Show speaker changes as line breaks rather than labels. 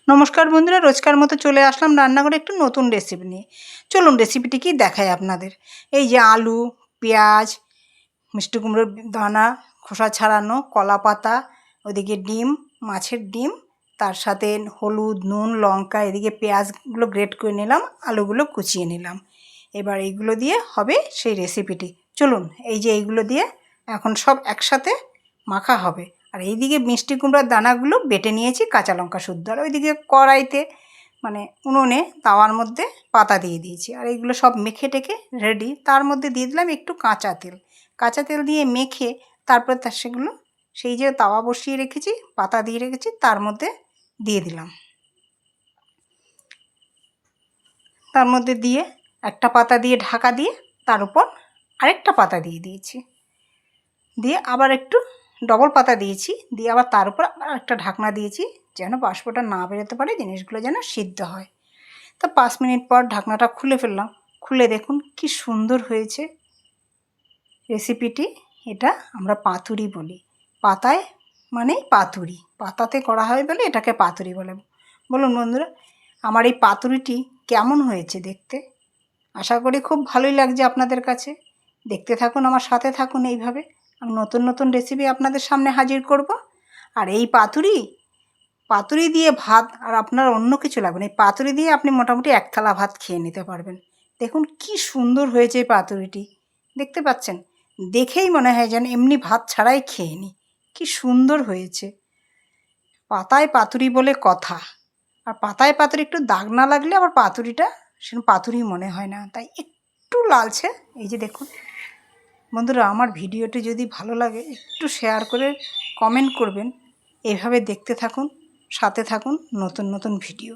নমস্কার বন্ধুরা, রোজকার মতো চলে আসলাম রান্নাঘরে একটু নতুন রেসিপি নিয়ে। চলুন রেসিপিটি কি দেখাই আপনাদের। এই যে আলু, পেঁয়াজ, মিষ্টি কুমড়োর দানা খোসা ছাড়ানো, কলা পাতা, ওদিকে ডিম, মাছের ডিম, তার সাথে হলুদ, নুন, লঙ্কা, এদিকে পেঁয়াজগুলো গ্রেট করে নিলাম, আলুগুলো কুচিয়ে নিলাম। এবার এইগুলো দিয়ে হবে সেই রেসিপিটি। চলুন এই যে এইগুলো দিয়ে এখন সব একসাথে মাখা হবে। আর এইদিকে মিষ্টি কুমড়ার দানাগুলো বেটে নিয়েছি কাঁচা লঙ্কা শুদ্ধ। আর ওইদিকে কড়াইতে মানে উনুনে তাওয়ার মধ্যে পাতা দিয়ে দিয়েছি। আর এইগুলো সব মেখে টেখে রেডি। তার মধ্যে দিয়ে দিলাম একটু কাঁচা তেল। কাঁচা তেল দিয়ে মেখে তারপর সেগুলো সেই যে তাওয়া বসিয়ে রেখেছি, পাতা দিয়ে রেখেছি, তার মধ্যে দিয়ে দিলাম। তার মধ্যে দিয়ে একটা পাতা দিয়ে ঢাকা দিয়ে তার উপর আরেকটা পাতা দিয়ে দিয়েছি। দিয়ে আবার একটু ডবল পাতা দিয়েছি, দিয়ে আবার তার উপর একটা ঢাকনা দিয়েছি যেন বাষ্পটা না বেরোতে পারে, জিনিসগুলো যেন সিদ্ধ হয়। তো 5 মিনিট পর ঢাকনাটা খুলে ফেললাম। খুলে দেখুন কি সুন্দর হয়েছে রেসিপিটি। এটা আমরা পাতুরি বলি। পাতায় মানে পাতুরি, পাতাতে করা হয় বলে এটাকে পাতুরি বলে। বলুন বন্ধুরা, আমার এই পাতুরিটি কেমন হয়েছে দেখতে? আশা করি খুব ভালোই লাগছে আপনাদের কাছে। দেখতে থাকুন, আমার সাথে থাকুন। এইভাবে আমি নতুন নতুন রেসিপি আপনাদের সামনে হাজির করব। আর এই পাতুরি দিয়ে ভাত আর আপনার অন্য কিছু লাগবে না। এই পাতুরি দিয়ে আপনি মোটামুটি এক থালা ভাত খেয়ে নিতে পারবেন। দেখুন কি সুন্দর হয়েছে এই পাতুরিটি, দেখতে পাচ্ছেন? দেখেই মনে হয় যেন এমনি ভাত ছাড়াই খেয়ে নিই। কি সুন্দর হয়েছে। পাতায় পাতুরি বলে কথা। আর পাতায় পাতুরি একটু দাগ না লাগলে আবার পাতুরিটা সেরকম পাতুরি মনে হয় না, তাই একটু লালচে। এই যে দেখুন বন্ধুরা, আমার ভিডিওটি যদি ভালো লাগে একটু শেয়ার করে কমেন্ট করবেন। এভাবে দেখতে থাকুন, সাথে থাকুন নতুন নতুন ভিডিও।